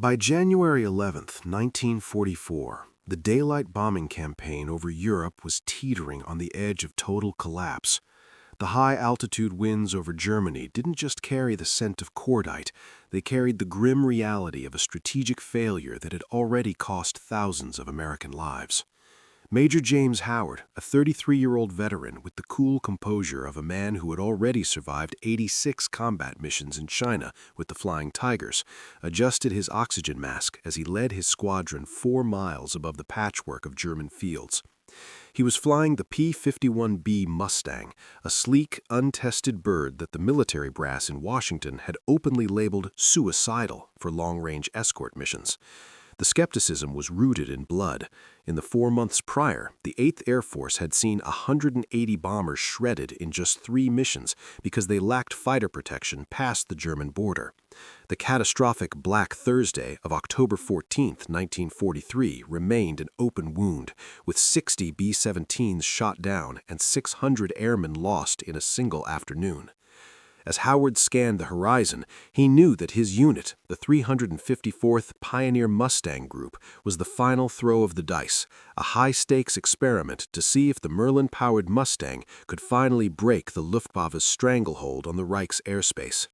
By January 11, 1944, the daylight bombing campaign over Europe was teetering on the edge of total collapse. The high-altitude winds over Germany didn't just carry the scent of cordite, they carried the grim reality of a strategic failure that had already cost thousands of American lives. Major James Howard, a 33-year-old veteran with the cool composure of a man who had already survived 86 combat missions in China with the Flying Tigers, adjusted his oxygen mask as he led his squadron 4 miles above the patchwork of German fields. He was flying the P-51B Mustang, a sleek, untested bird that the military brass in Washington had openly labeled suicidal for long-range escort missions. The skepticism was rooted in blood. In the 4 months prior, the 8th Air Force had seen 180 bombers shredded in just 3 missions because they lacked fighter protection past the German border. The catastrophic Black Thursday of October 14, 1943, remained an open wound, with 60 B-17s shot down and 600 airmen lost in a single afternoon. As Howard scanned the horizon, he knew that his unit, the 354th Pioneer Mustang Group, was the final throw of the dice, a high-stakes experiment to see if the Merlin-powered Mustang could finally break the Luftwaffe's stranglehold on the Reich's airspace.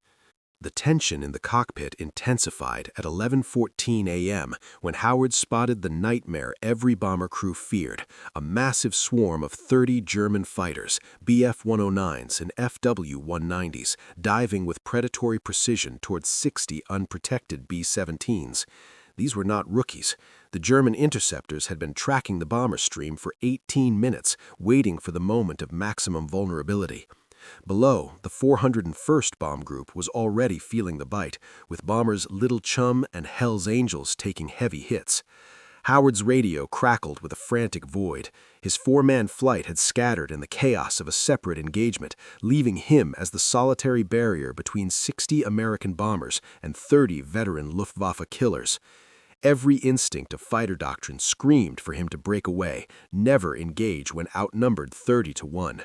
The tension in the cockpit intensified at 11:14 a.m. when Howard spotted the nightmare every bomber crew feared, a massive swarm of 30 German fighters, Bf-109s and FW-190s, diving with predatory precision towards 60 unprotected B-17s. These were not rookies. The German interceptors had been tracking the bomber stream for 18 minutes, waiting for the moment of maximum vulnerability. Below, the 401st Bomb Group was already feeling the bite, with bombers Little Chum and Hell's Angels taking heavy hits. Howard's radio crackled with a frantic void. His 4-man flight had scattered in the chaos of a separate engagement, leaving him as the solitary barrier between 60 American bombers and 30 veteran Luftwaffe killers. Every instinct of fighter doctrine screamed for him to break away, never engage when outnumbered 30-1.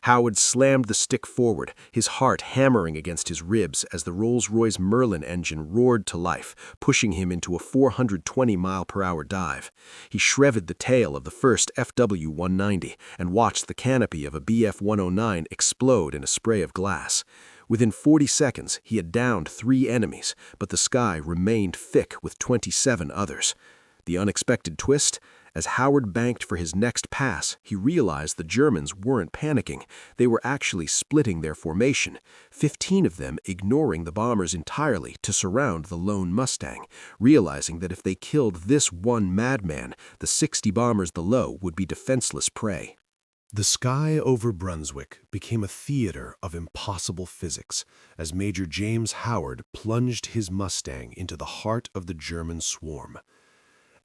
Howard slammed the stick forward, his heart hammering against his ribs as the Rolls-Royce Merlin engine roared to life, pushing him into a 420-mile-per-hour dive. He shredded the tail of the first FW-190 and watched the canopy of a Bf-109 explode in a spray of glass. Within 40 seconds, he had downed 3 enemies, but the sky remained thick with 27 others. The unexpected twist? As Howard banked for his next pass, he realized the Germans weren't panicking. They were actually splitting their formation, 15 of them ignoring the bombers entirely to surround the lone Mustang, realizing that if they killed this one madman, the 60 bombers below would be defenseless prey. The sky over Brunswick became a theater of impossible physics as Major James Howard plunged his Mustang into the heart of the German swarm.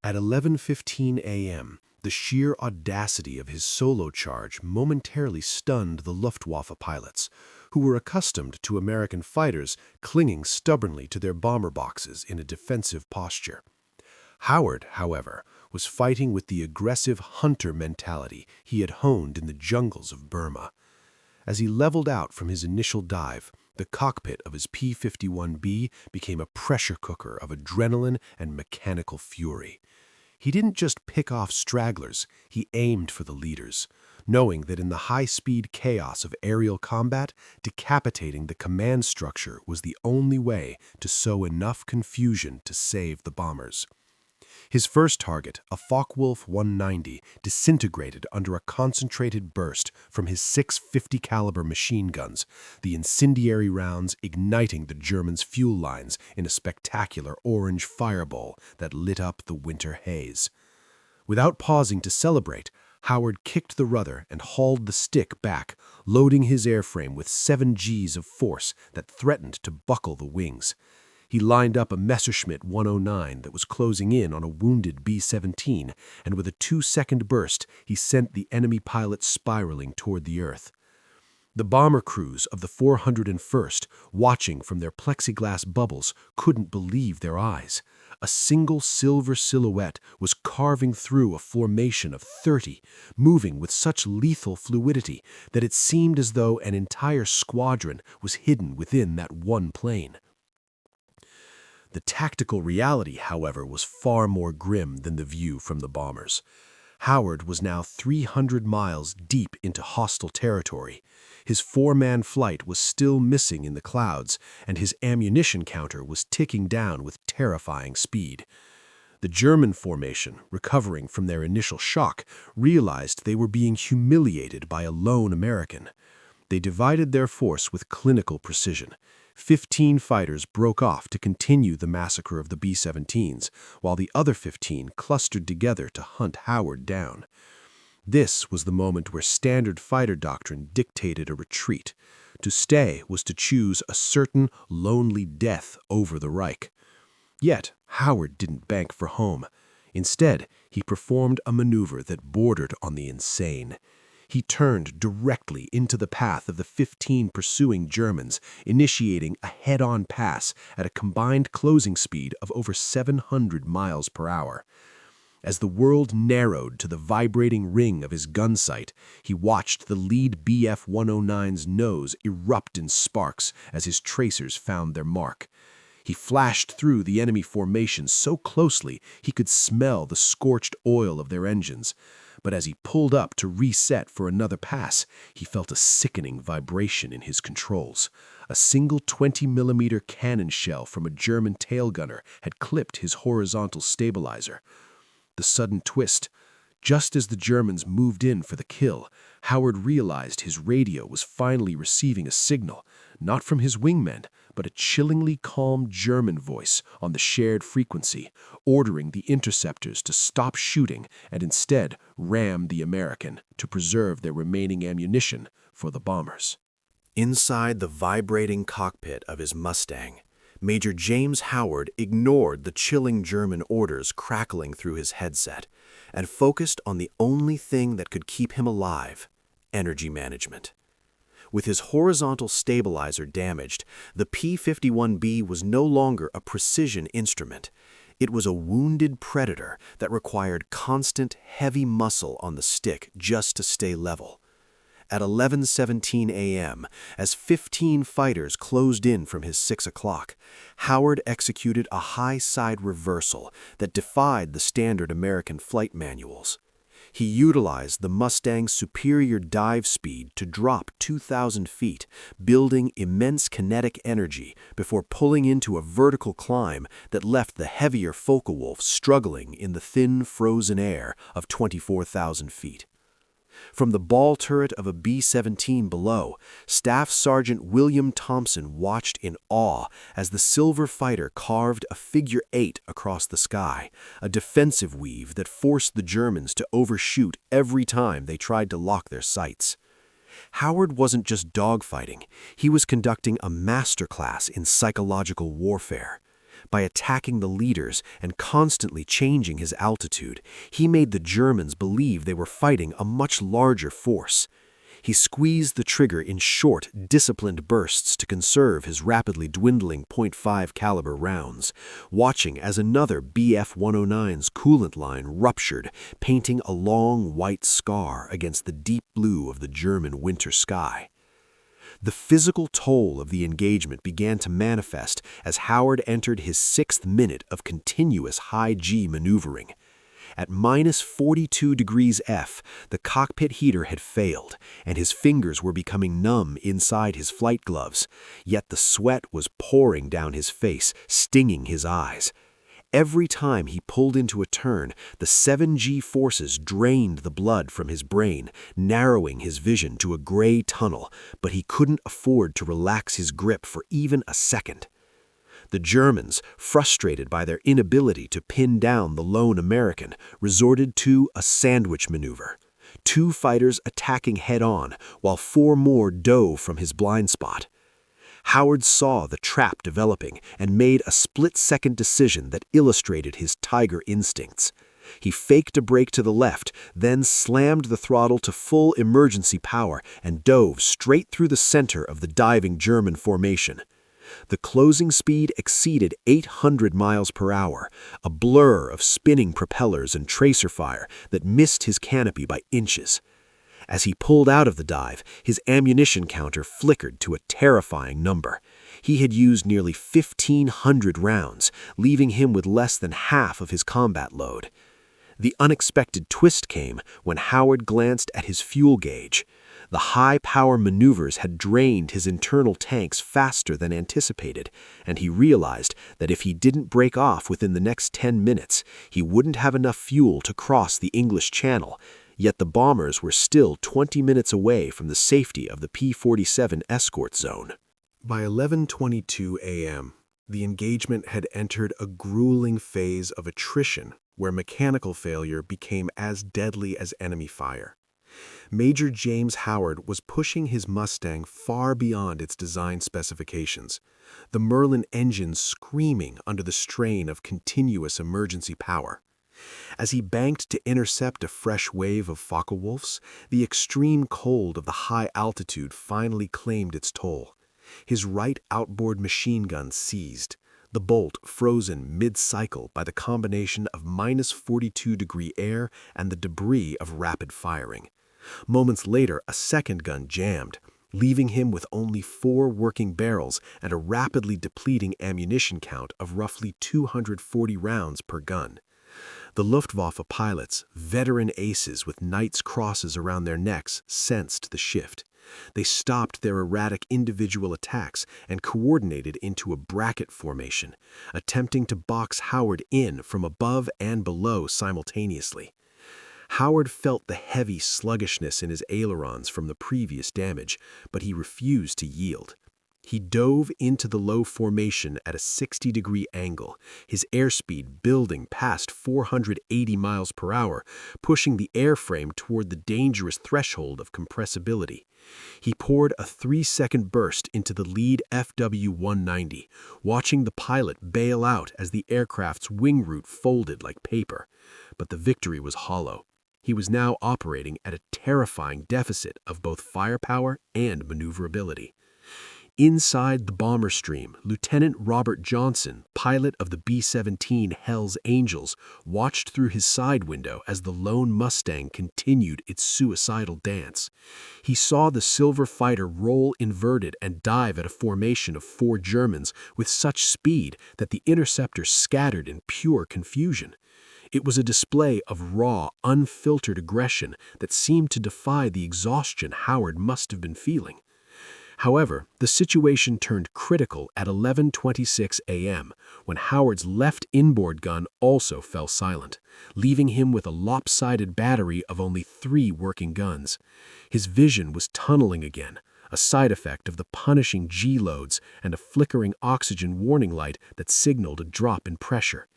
At 11:15 a.m., the sheer audacity of his solo charge momentarily stunned the Luftwaffe pilots, who were accustomed to American fighters clinging stubbornly to their bomber boxes in a defensive posture. Howard, however, was fighting with the aggressive hunter mentality he had honed in the jungles of Burma. As he leveled out from his initial dive, the cockpit of his P-51B became a pressure cooker of adrenaline and mechanical fury. He didn't just pick off stragglers, he aimed for the leaders, knowing that in the high-speed chaos of aerial combat, decapitating the command structure was the only way to sow enough confusion to save the bombers. His first target, a Focke-Wulf 190, disintegrated under a concentrated burst from his 650 caliber machine guns, the incendiary rounds igniting the Germans' fuel lines in a spectacular orange fireball that lit up the winter haze. Without pausing to celebrate, Howard kicked the rudder and hauled the stick back, loading his airframe with 7 Gs of force that threatened to buckle the wings. He lined up a Messerschmitt 109 that was closing in on a wounded B-17, and with a 2-second burst, he sent the enemy pilot spiraling toward the earth. The bomber crews of the 401st, watching from their plexiglass bubbles, couldn't believe their eyes. A single silver silhouette was carving through a formation of 30, moving with such lethal fluidity that it seemed as though an entire squadron was hidden within that one plane. The tactical reality, however, was far more grim than the view from the bombers. Howard was now 300 miles deep into hostile territory. His four-man flight was still missing in the clouds, and his ammunition counter was ticking down with terrifying speed. The German formation, recovering from their initial shock, realized they were being humiliated by a lone American. They divided their force with clinical precision. 15 fighters broke off to continue the massacre of the B-17s, while the other 15 clustered together to hunt Howard down. This was the moment where standard fighter doctrine dictated a retreat. To stay was to choose a certain lonely death over the Reich. Yet, Howard didn't bank for home. Instead, he performed a maneuver that bordered on the insane. He turned directly into the path of the 15 pursuing Germans, initiating a head-on pass at a combined closing speed of over 700 miles per hour. As the world narrowed to the vibrating ring of his gun sight, he watched the lead Bf-109's nose erupt in sparks as his tracers found their mark. He flashed through the enemy formation so closely he could smell the scorched oil of their engines. But as he pulled up to reset for another pass, he felt a sickening vibration in his controls. A single 20mm cannon shell from a German tail gunner had clipped his horizontal stabilizer. The sudden twist. Just as the Germans moved in for the kill, Howard realized his radio was finally receiving a signal, not from his wingmen, but a chillingly calm German voice on the shared frequency, ordering the interceptors to stop shooting and instead ram the American to preserve their remaining ammunition for the bombers. Inside the vibrating cockpit of his Mustang, Major James Howard ignored the chilling German orders crackling through his headset and focused on the only thing that could keep him alive: energy management. With his horizontal stabilizer damaged, the P-51B was no longer a precision instrument. It was a wounded predator that required constant, heavy muscle on the stick just to stay level. At 11:17 a.m., as 15 fighters closed in from his 6 o'clock, Howard executed a high-side reversal that defied the standard American flight manuals. He utilized the Mustang's superior dive speed to drop 2,000 feet, building immense kinetic energy before pulling into a vertical climb that left the heavier Focke-Wulf struggling in the thin, frozen air of 24,000 feet. From the ball turret of a B-17 below, Staff Sergeant William Thompson watched in awe as the silver fighter carved a figure 8 across the sky, a defensive weave that forced the Germans to overshoot every time they tried to lock their sights. Howard wasn't just dogfighting, he was conducting a masterclass in psychological warfare. By attacking the leaders and constantly changing his altitude, he made the Germans believe they were fighting a much larger force. He squeezed the trigger in short, disciplined bursts to conserve his rapidly dwindling .5 caliber rounds, watching as another Bf-109's coolant line ruptured, painting a long white scar against the deep blue of the German winter sky. The physical toll of the engagement began to manifest as Howard entered his 6th minute of continuous high-G maneuvering. At -42 degrees F, the cockpit heater had failed, and his fingers were becoming numb inside his flight gloves, yet the sweat was pouring down his face, stinging his eyes. Every time he pulled into a turn, the 7G forces drained the blood from his brain, narrowing his vision to a gray tunnel, but he couldn't afford to relax his grip for even a second. The Germans, frustrated by their inability to pin down the lone American, resorted to a sandwich maneuver. 2 fighters attacking head-on, while 4 more dove from his blind spot. Howard saw the trap developing and made a split-second decision that illustrated his tiger instincts. He faked a brake to the left, then slammed the throttle to full emergency power and dove straight through the center of the diving German formation. The closing speed exceeded 800 miles per hour, a blur of spinning propellers and tracer fire that missed his canopy by inches. As he pulled out of the dive, his ammunition counter flickered to a terrifying number. He had used nearly 1,500 rounds, leaving him with less than half of his combat load. The unexpected twist came when Howard glanced at his fuel gauge. The high-power maneuvers had drained his internal tanks faster than anticipated, and he realized that if he didn't break off within the next 10 minutes, he wouldn't have enough fuel to cross the English Channel. Yet the bombers were still 20 minutes away from the safety of the P-47 escort zone. By 11:22 a.m., the engagement had entered a grueling phase of attrition where mechanical failure became as deadly as enemy fire. Major James Howard was pushing his Mustang far beyond its design specifications, the Merlin engine screaming under the strain of continuous emergency power. As he banked to intercept a fresh wave of Focke-Wulfs, the extreme cold of the high altitude finally claimed its toll. His right outboard machine gun seized, the bolt frozen mid-cycle by the combination of -42-degree air and the debris of rapid firing. Moments later, a second gun jammed, leaving him with only 4 working barrels and a rapidly depleting ammunition count of roughly 240 rounds per gun. The Luftwaffe pilots, veteran aces with Knight's crosses around their necks, sensed the shift. They stopped their erratic individual attacks and coordinated into a bracket formation, attempting to box Howard in from above and below simultaneously. Howard felt the heavy sluggishness in his ailerons from the previous damage, but he refused to yield. He dove into the low formation at a 60-degree angle, his airspeed building past 480 miles per hour, pushing the airframe toward the dangerous threshold of compressibility. He poured a 3-second burst into the lead FW-190, watching the pilot bail out as the aircraft's wing root folded like paper. But the victory was hollow. He was now operating at a terrifying deficit of both firepower and maneuverability. Inside the bomber stream, Lieutenant Robert Johnson, pilot of the B-17 Hell's Angels, watched through his side window as the lone Mustang continued its suicidal dance. He saw the silver fighter roll inverted and dive at a formation of 4 Germans with such speed that the interceptors scattered in pure confusion. It was a display of raw, unfiltered aggression that seemed to defy the exhaustion Howard must have been feeling. However, the situation turned critical at 11:26 a.m. when Howard's left inboard gun also fell silent, leaving him with a lopsided battery of only 3 working guns. His vision was tunneling again, a side effect of the punishing G-loads and a flickering oxygen warning light that signaled a drop in pressure.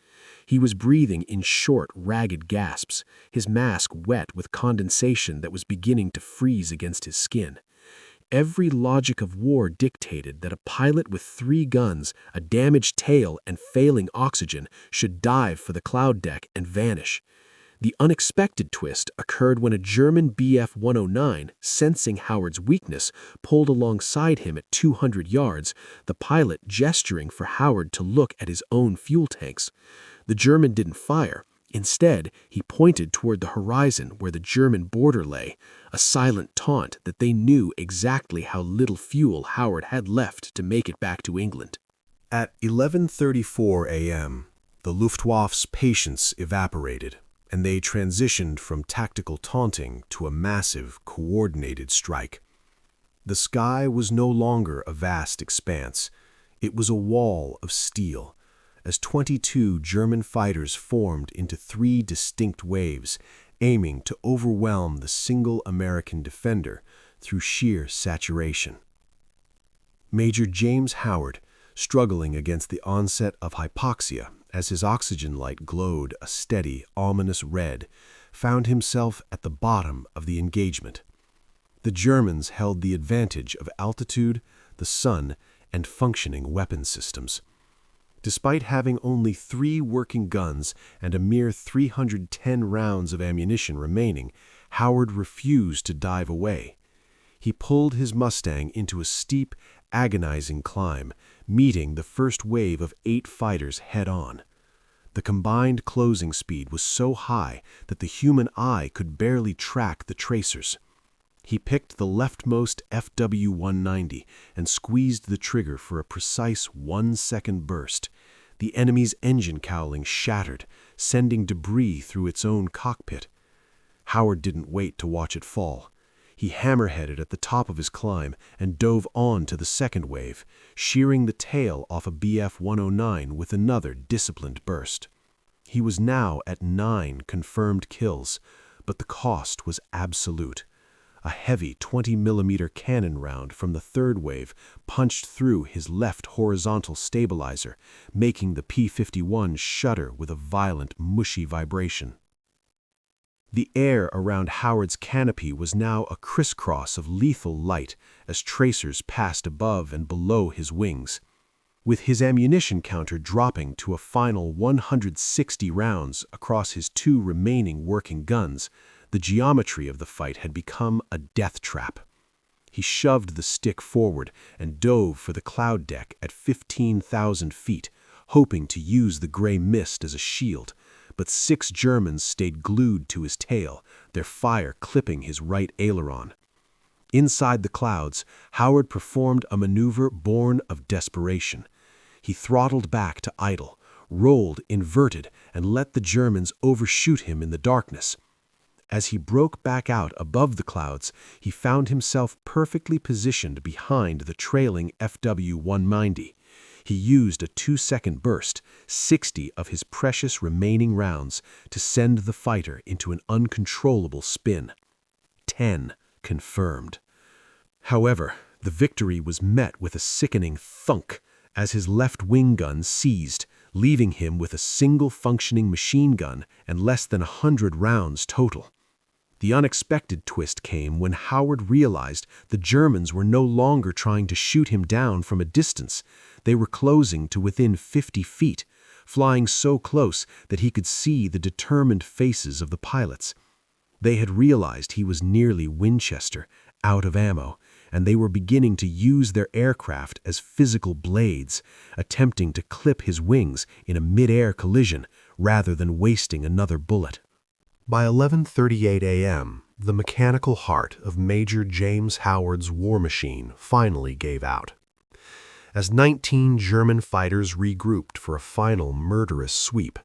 He was breathing in short, ragged gasps, his mask wet with condensation that was beginning to freeze against his skin. Every logic of war dictated that a pilot with 3 guns, a damaged tail, and failing oxygen should dive for the cloud deck and vanish. The unexpected twist occurred when a German Bf-109, sensing Howard's weakness, pulled alongside him at 200 yards, the pilot gesturing for Howard to look at his own fuel tanks. The German didn't fire. Instead, he pointed toward the horizon where the German border lay, a silent taunt that they knew exactly how little fuel Howard had left to make it back to England. At 11:34 a.m., the Luftwaffe's patience evaporated, and they transitioned from tactical taunting to a massive, coordinated strike. The sky was no longer a vast expanse. It was a wall of steel, as 22 German fighters formed into 3 distinct waves, aiming to overwhelm the single American defender through sheer saturation. Major James Howard, struggling against the onset of hypoxia as his oxygen light glowed a steady, ominous red, found himself at the bottom of the engagement. The Germans held the advantage of altitude, the sun, and functioning weapon systems. Despite having only 3 working guns and a mere 310 rounds of ammunition remaining, Howard refused to dive away. He pulled his Mustang into a steep, agonizing climb, meeting the first wave of 8 fighters head-on. The combined closing speed was so high that the human eye could barely track the tracers. He picked the leftmost FW-190 and squeezed the trigger for a precise 1-second burst. The enemy's engine cowling shattered, sending debris through its own cockpit. Howard didn't wait to watch it fall. He hammerheaded at the top of his climb and dove on to the second wave, shearing the tail off a Bf-109 with another disciplined burst. He was now at 9 confirmed kills, but the cost was absolute. A heavy 20mm cannon round from the third wave punched through his left horizontal stabilizer, making the P-51 shudder with a violent, mushy vibration. The air around Howard's canopy was now a crisscross of lethal light as tracers passed above and below his wings. With his ammunition counter dropping to a final 160 rounds across his 2 remaining working guns, the geometry of the fight had become a death trap. He shoved the stick forward and dove for the cloud deck at 15,000 feet, hoping to use the gray mist as a shield, but 6 Germans stayed glued to his tail, their fire clipping his right aileron. Inside the clouds, Howard performed a maneuver born of desperation. He throttled back to idle, rolled inverted, and let the Germans overshoot him in the darkness. As he broke back out above the clouds, he found himself perfectly positioned behind the trailing FW-190. He used a 2-second burst, 60 of his precious remaining rounds, to send the fighter into an uncontrollable spin. 10 confirmed. However, the victory was met with a sickening thunk as his left wing gun seized, leaving him with a single functioning machine gun and less than 100 rounds total. The unexpected twist came when Howard realized the Germans were no longer trying to shoot him down from a distance. They were closing to within 50 feet, flying so close that he could see the determined faces of the pilots. They had realized he was nearly Winchester, out of ammo, and they were beginning to use their aircraft as physical blades, attempting to clip his wings in a mid-air collision rather than wasting another bullet. By 11:38 a.m., the mechanical heart of Major James Howard's war machine finally gave out. As 19 German fighters regrouped for a final murderous sweep,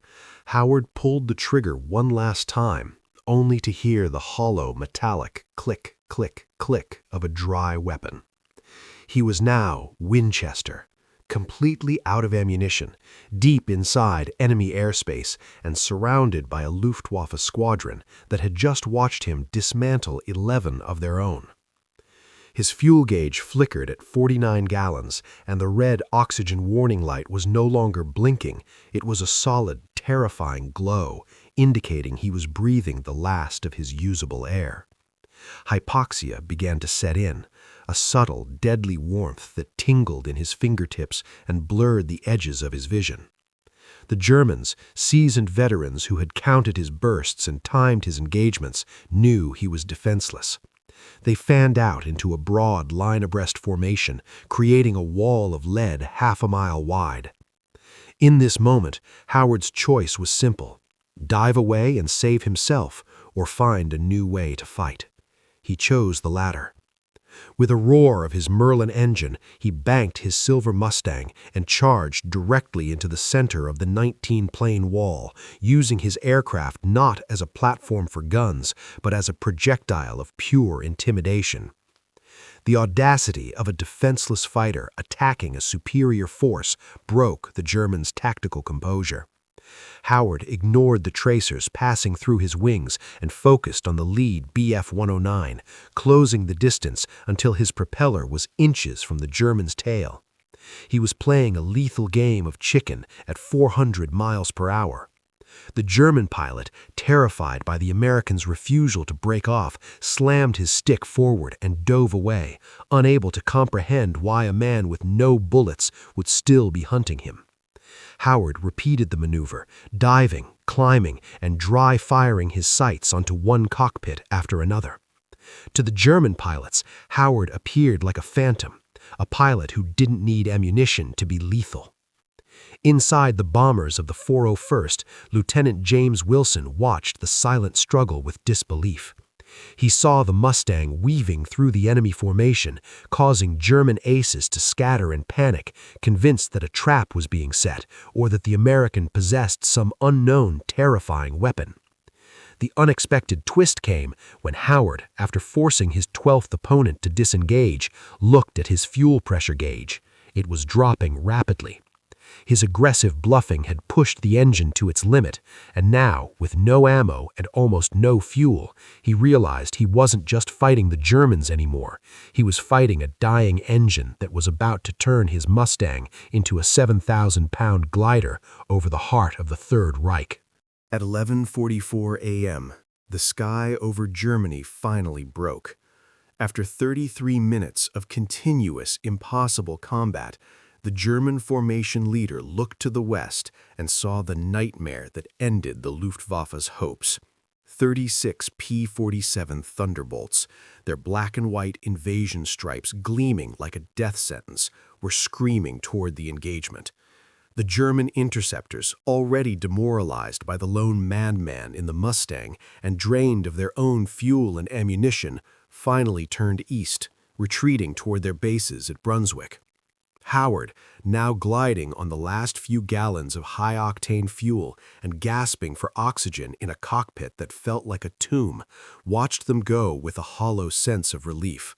Howard pulled the trigger one last time, only to hear the hollow metallic click, click, click of a dry weapon. He was now Winchester, completely out of ammunition, deep inside enemy airspace and surrounded by a Luftwaffe squadron that had just watched him dismantle 11 of their own. His fuel gauge flickered at 49 gallons, and the red oxygen warning light was no longer blinking. It was a solid, terrifying glow, indicating he was breathing the last of his usable air. Hypoxia began to set in, a subtle, deadly warmth that tingled in his fingertips and blurred the edges of his vision. The Germans, seasoned veterans who had counted his bursts and timed his engagements, knew he was defenseless. They fanned out into a broad line-abreast formation, creating a wall of lead half a mile wide. In this moment, Howard's choice was simple: dive away and save himself, or find a new way to fight. He chose the latter. With a roar of his Merlin engine, he banked his silver Mustang and charged directly into the center of the 19-plane wall, using his aircraft not as a platform for guns, but as a projectile of pure intimidation. The audacity of a defenseless fighter attacking a superior force broke the Germans' tactical composure. Howard ignored the tracers passing through his wings and focused on the lead Bf-109, closing the distance until his propeller was inches from the German's tail. He was playing a lethal game of chicken at 400 miles per hour. The German pilot, terrified by the American's refusal to break off, slammed his stick forward and dove away, unable to comprehend why a man with no bullets would still be hunting him. Howard repeated the maneuver, diving, climbing, and dry-firing his sights onto one cockpit after another. To the German pilots, Howard appeared like a phantom, a pilot who didn't need ammunition to be lethal. Inside the bombers of the 401st, Lieutenant James Wilson watched the silent struggle with disbelief. He saw the Mustang weaving through the enemy formation, causing German aces to scatter in panic, convinced that a trap was being set or that the American possessed some unknown, terrifying weapon. The unexpected twist came when Howard, after forcing his 12th opponent to disengage, looked at his fuel pressure gauge. It was dropping rapidly. His aggressive bluffing had pushed the engine to its limit, and now, with no ammo and almost no fuel, he realized he wasn't just fighting the Germans anymore. He was fighting a dying engine that was about to turn his Mustang into a 7,000-pound glider over the heart of the Third Reich. At 11:44 a.m., the sky over Germany finally broke. After 33 minutes of continuous, impossible combat, the German formation leader looked to the west and saw the nightmare that ended the Luftwaffe's hopes. 36 P-47 Thunderbolts, their black and white invasion stripes gleaming like a death sentence, were screaming toward the engagement. The German interceptors, already demoralized by the lone madman in the Mustang and drained of their own fuel and ammunition, finally turned east, retreating toward their bases at Brunswick. Howard, now gliding on the last few gallons of high-octane fuel and gasping for oxygen in a cockpit that felt like a tomb, watched them go with a hollow sense of relief.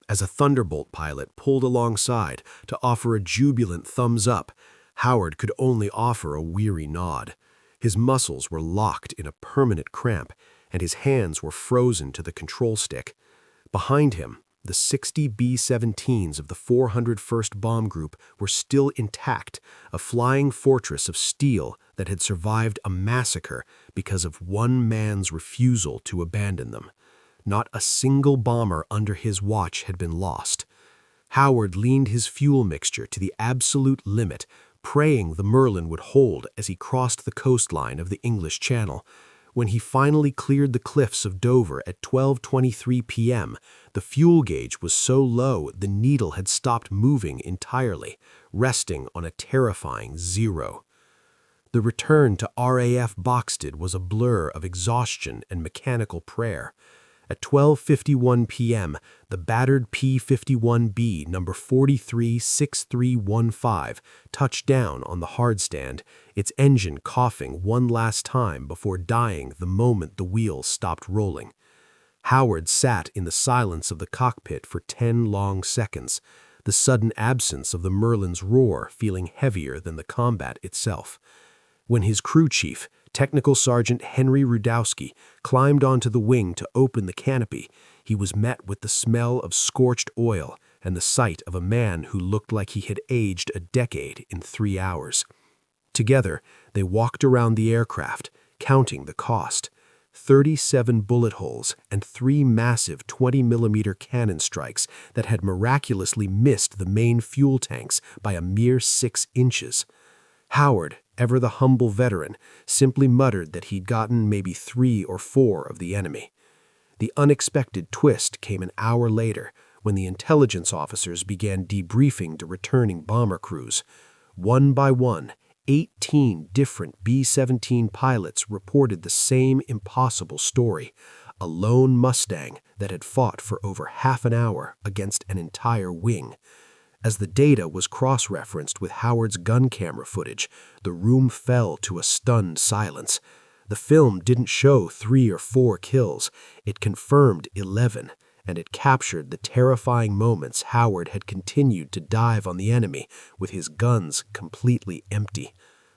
As a Thunderbolt pilot pulled alongside to offer a jubilant thumbs up, Howard could only offer a weary nod. His muscles were locked in a permanent cramp, and his hands were frozen to the control stick. Behind him, the 60 B-17s of the 401st Bomb Group were still intact, a flying fortress of steel that had survived a massacre because of one man's refusal to abandon them. Not a single bomber under his watch had been lost. Howard leaned his fuel mixture to the absolute limit, praying the Merlin would hold as he crossed the coastline of the English Channel. When he finally cleared the cliffs of Dover at 12:23 p.m., the fuel gauge was so low the needle had stopped moving entirely, resting on a terrifying 0. The return to RAF Boxted was a blur of exhaustion and mechanical prayer. At 12:51 p.m., the battered P-51B number 436315 touched down on the hardstand, its engine coughing one last time before dying the moment the wheels stopped rolling. Howard sat in the silence of the cockpit for 10 long seconds, the sudden absence of the Merlin's roar feeling heavier than the combat itself. When his crew chief, Technical Sergeant Henry Rudowski, climbed onto the wing to open the canopy, he was met with the smell of scorched oil and the sight of a man who looked like he had aged a decade in 3 hours. Together, they walked around the aircraft, counting the cost. 37 bullet holes and 3 massive 20-millimeter cannon strikes that had miraculously missed the main fuel tanks by a mere 6 inches. Howard, ever the humble veteran, simply muttered that he'd gotten maybe 3 or 4 of the enemy. The unexpected twist came an hour later when the intelligence officers began debriefing to returning bomber crews. One by one, 18 different B-17 pilots reported the same impossible story, a lone Mustang that had fought for over half an hour against an entire wing. As the data was cross-referenced with Howard's gun camera footage, the room fell to a stunned silence. The film didn't show 3 or 4 kills. It confirmed 11, and it captured the terrifying moments Howard had continued to dive on the enemy with his guns completely empty,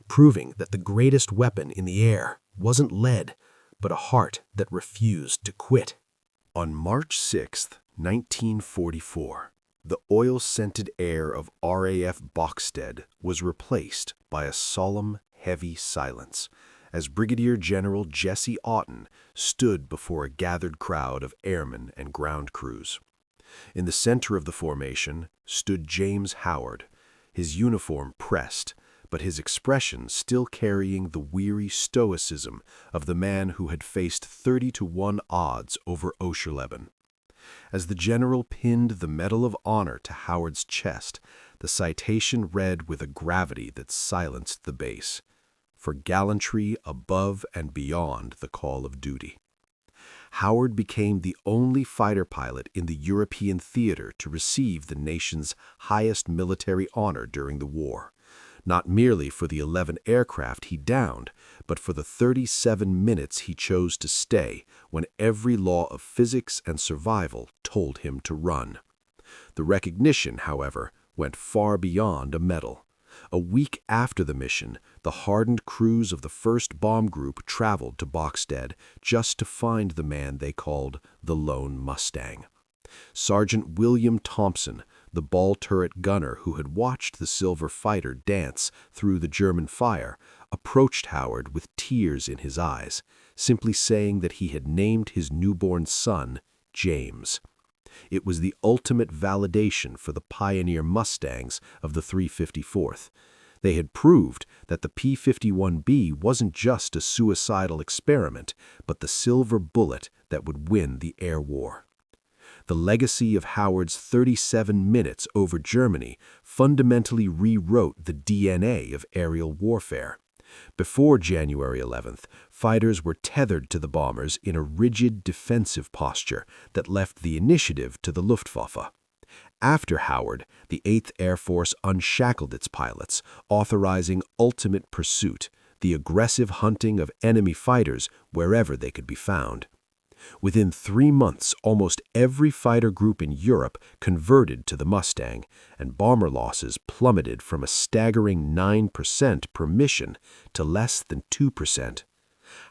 proving that the greatest weapon in the air wasn't lead, but a heart that refused to quit. On March 6, 1944, the oil-scented air of RAF Boxted was replaced by a solemn, heavy silence as Brigadier General Jesse Oughton stood before a gathered crowd of airmen and ground crews. In the center of the formation stood James Howard, his uniform pressed, but his expression still carrying the weary stoicism of the man who had faced 30-1 odds over Oscherleben. As the general pinned the Medal of Honor to Howard's chest, the citation read with a gravity that silenced the base, "For gallantry above and beyond the call of duty." Howard became the only fighter pilot in the European theater to receive the nation's highest military honor during the war, not merely for the 11 aircraft he downed, but for the 37 minutes he chose to stay when every law of physics and survival told him to run. The recognition, however, went far beyond a medal. A week after the mission, the hardened crews of the 1st Bomb Group traveled to Boxstead just to find the man they called the Lone Mustang. Sergeant William Thompson, the ball-turret gunner who had watched the silver fighter dance through the German fire, approached Howard with tears in his eyes, simply saying that he had named his newborn son James. It was the ultimate validation for the pioneer Mustangs of the 354th. They had proved that the P-51B wasn't just a suicidal experiment, but the silver bullet that would win the air war. The legacy of Howard's 37 minutes over Germany fundamentally rewrote the DNA of aerial warfare. Before January 11th, fighters were tethered to the bombers in a rigid defensive posture that left the initiative to the Luftwaffe. After Howard, the 8th Air Force unshackled its pilots, authorizing ultimate pursuit, the aggressive hunting of enemy fighters wherever they could be found. Within 3 months, almost every fighter group in Europe converted to the Mustang, and bomber losses plummeted from a staggering 9% per mission to less than 2%.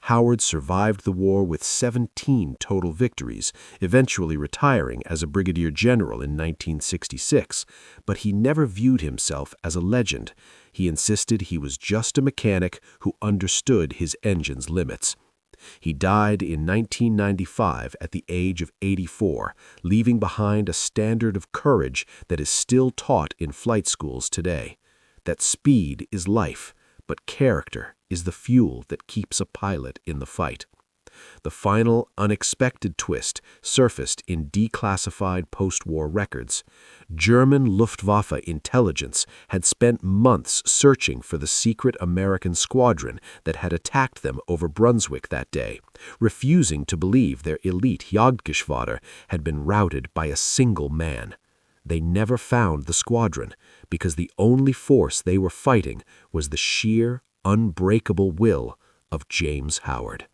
Howard survived the war with 17 total victories, eventually retiring as a brigadier general in 1966, but he never viewed himself as a legend. He insisted he was just a mechanic who understood his engine's limits. He died in 1995 at the age of 84, leaving behind a standard of courage that is still taught in flight schools today. That speed is life, but character is the fuel that keeps a pilot in the fight. The final, unexpected twist surfaced in declassified post-war records. German Luftwaffe intelligence had spent months searching for the secret American squadron that had attacked them over Brunswick that day, refusing to believe their elite Jagdgeschwader had been routed by a single man. They never found the squadron because the only force they were fighting was the sheer, unbreakable will of James Howard.